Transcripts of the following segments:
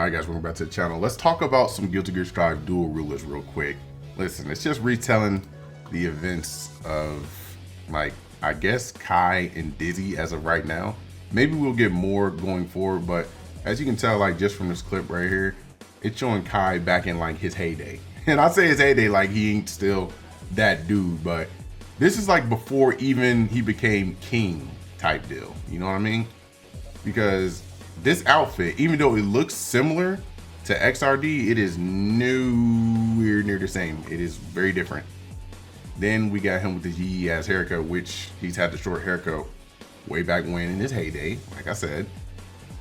Alright guys, welcome back to the channel. Let's talk about some Guilty Gear Strive dual rulers real quick. Listen, it's just retelling the events of, like, I guess Kai and Dizzy as of right now. Maybe we'll get more going forward, but as you can tell, like, just from this clip right here, it's showing Kai back in, like, his heyday. And I say his heyday like he ain't still that dude, but this is like before even he became king type deal. You know what I mean? Because this outfit, even though it looks similar to XRD, it is nowhere near the same. It is very different. Then we got him with the yee ass haircut, which he's had the short haircut way back when in his heyday, like I said.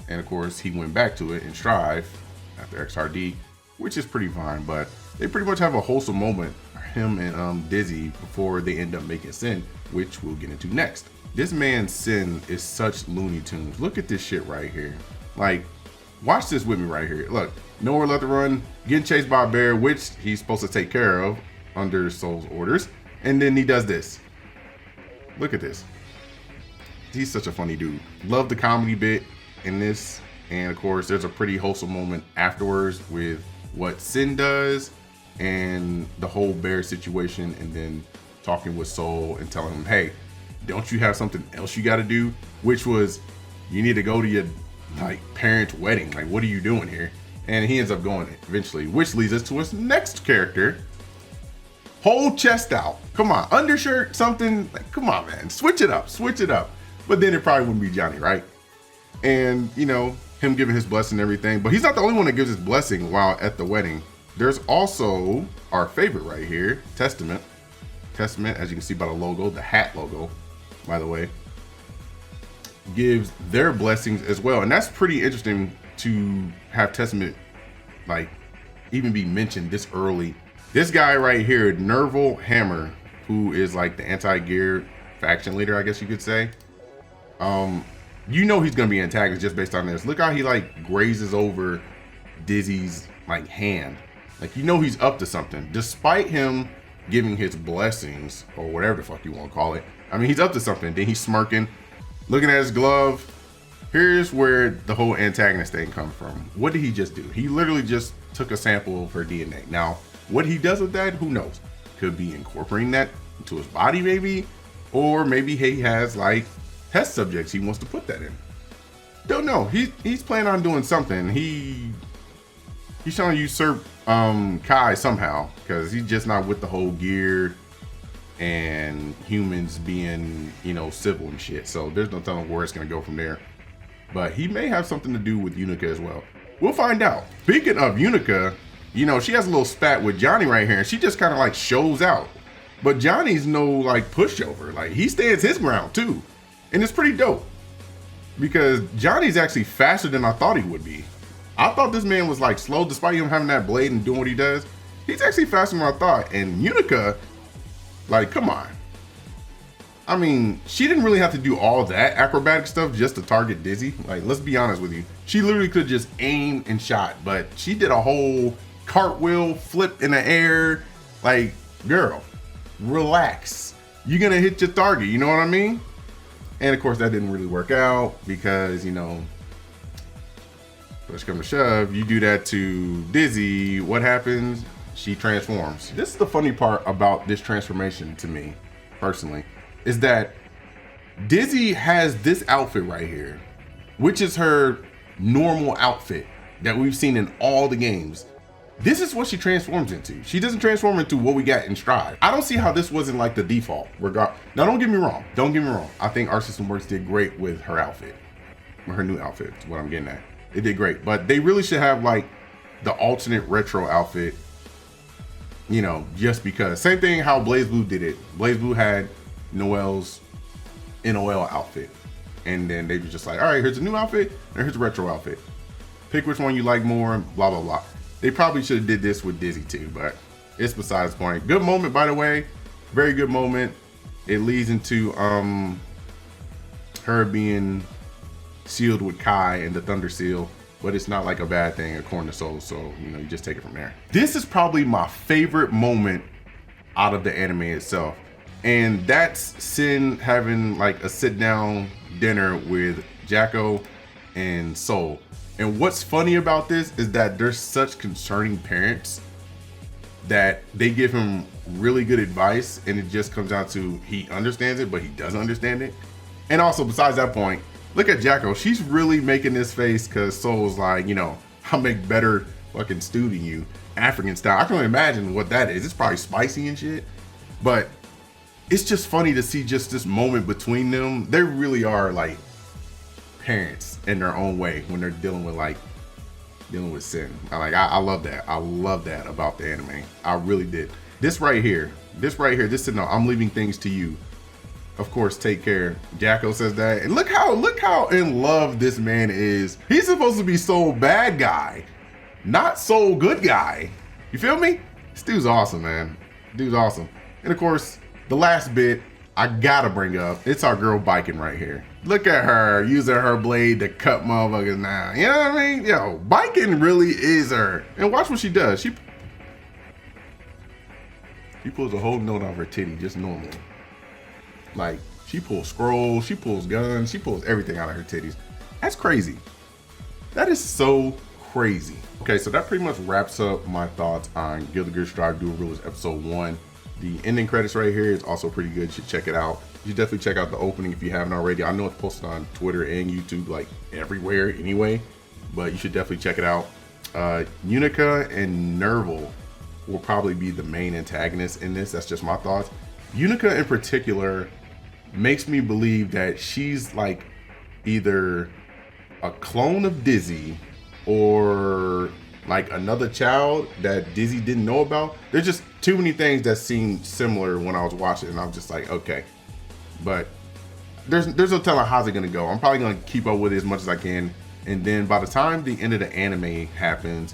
And of course, he went back to it in Strive after XRD, which is pretty fine, but they pretty much have a wholesome moment, him and Dizzy, before they end up making Sin, which we'll get into next. This man's Sin is such Looney Tunes. Look at this shit right here. Like, watch this with me right here. Look, nowhere left to run, getting chased by a bear, which he's supposed to take care of under Soul's orders. And then he does this. Look at this. He's such a funny dude. Love the comedy bit in this. And of course, there's a pretty wholesome moment afterwards with what Sin does and the whole bear situation, and then talking with Soul and telling him, hey, don't you have something else you got to do? Which was, you need to go to your parents' wedding. Like, what are you doing here? And he ends up going eventually, which leads us to his next character. Whole chest out. Come on, undershirt, something. Like, come on, man, switch it up, switch it up. But then it probably wouldn't be Johnny, right? And you know, him giving his blessing and everything. But he's not the only one that gives his blessing while at the wedding. There's also our favorite right here, Testament. Testament, as you can see by the logo, the hat logo, by the way, gives their blessings as well. And that's pretty interesting to have Testament, like, even be mentioned this early. This guy right here, Nerval Hammer, who is like the anti-gear faction leader, I guess you could say. You know he's gonna be antagonist just based on this. Look how he like grazes over Dizzy's like hand. Like, you know he's up to something, despite him giving his blessings or whatever the fuck you want to call it. I mean, he's up to something. Then he's smirking, looking at his glove. Here's where the whole antagonist thing comes from. What did he just do? He literally just took a sample of her DNA. Now, what he does with that, who knows? Could be incorporating that into his body maybe, or maybe he has like test subjects he wants to put that in. Don't know. He's planning on doing something. He's trying to usurp Kai somehow, because he's just not with the whole gear and humans being, you know, civil and shit. So there's no telling where it's gonna go from there. But he may have something to do with Unica as well. We'll find out. Speaking of Unica, you know, she has a little spat with Johnny right here, and she just kind of like shows out. But Johnny's no like pushover. Like, he stands his ground too. And it's pretty dope, because Johnny's actually faster than I thought he would be. I thought this man was like slow, despite him having that blade and doing what he does. He's actually faster than I thought. And Unica, like, come on. I mean, she didn't really have to do all that acrobatic stuff just to target Dizzy. Like, let's be honest with you. She literally could just aim and shot, but she did a whole cartwheel, flip in the air. Like, girl, relax. You're gonna hit your target, you know what I mean? And of course that didn't really work out, because, you know, push come to shove, you do that to Dizzy, what happens? She transforms. This is the funny part about this transformation to me, personally, is that Dizzy has this outfit right here, which is her normal outfit that we've seen in all the games. This is what she transforms into. She doesn't transform into what we got in Strive. I don't see how this wasn't like the default. Now, don't get me wrong. Don't get me wrong. I think Art System Works did great with her outfit, with her new outfit, is what I'm getting at. They did great, but they really should have like the alternate retro outfit, you know, just because. Same thing how BlazBlue did it. BlazBlue had Noel's NOL outfit, and then they were just like, all right, here's a new outfit, and here's a retro outfit. Pick which one you like more, blah, blah, blah. They probably should have did this with Dizzy too, but it's besides the point. Good moment, by the way. Very good moment. It leads into her being sealed with Kai and the Thunder Seal, but it's not like a bad thing according to Soul, so, you know, you just take it from there. This is probably my favorite moment out of the anime itself, and that's Sin having like a sit-down dinner with Jacko and Soul. And what's funny about this is that there's such concerning parents that they give him really good advice, and it just comes down to he understands it, but he doesn't understand it. And also, besides that point, look at Jacko. She's really making this face because Soul's like, you know, I'll make better fucking stew than you, African style. I can only imagine what that is. It's probably spicy and shit, but it's just funny to see just this moment between them. They really are like parents in their own way when they're dealing with sin. I love that. I love that about the anime. I really did. This right here, this to know I'm leaving things to you. Of course, take care. Jacko says that, and look how in love this man is. He's supposed to be Soul bad guy, not Soul good guy. You feel me? This dude's awesome, man. Dude's awesome. And of course, the last bit I gotta bring up, it's our girl Bikin right here. Look at her using her blade to cut motherfuckers now. You know what I mean? Yo, Bikin really is her. And watch what she does. She pulls a whole note off her titty just normal. Like, she pulls scrolls, she pulls guns, she pulls everything out of her titties. That's crazy. That is so crazy. Okay, so that pretty much wraps up my thoughts on Guilty Gear Strive Dual Rulers Episode 1. The ending credits right here is also pretty good. You should check it out. You should definitely check out the opening if you haven't already. I know it's posted on Twitter and YouTube, like everywhere anyway, but you should definitely check it out. Unica and Nerval will probably be the main antagonists in this. That's just my thoughts. Unica in particular makes me believe that she's like either a clone of Dizzy or like another child that Dizzy didn't know about. There's just too many things that seemed similar when I was watching, and I'm just like, okay. But there's no telling how's it gonna go. I'm probably gonna keep up with it as much as I can, and then by the time the end of the anime happens,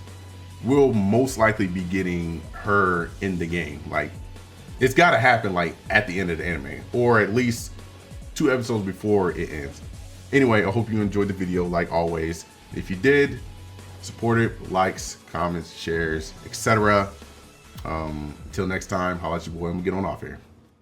we'll most likely be getting her in the game. Like, it's gotta happen like at the end of the anime, or at least 2 episodes before it ends. Anyway, I hope you enjoyed the video like always. If you did, support it, likes, comments, shares, etc. Until next time, holla at your boy and we get on off here.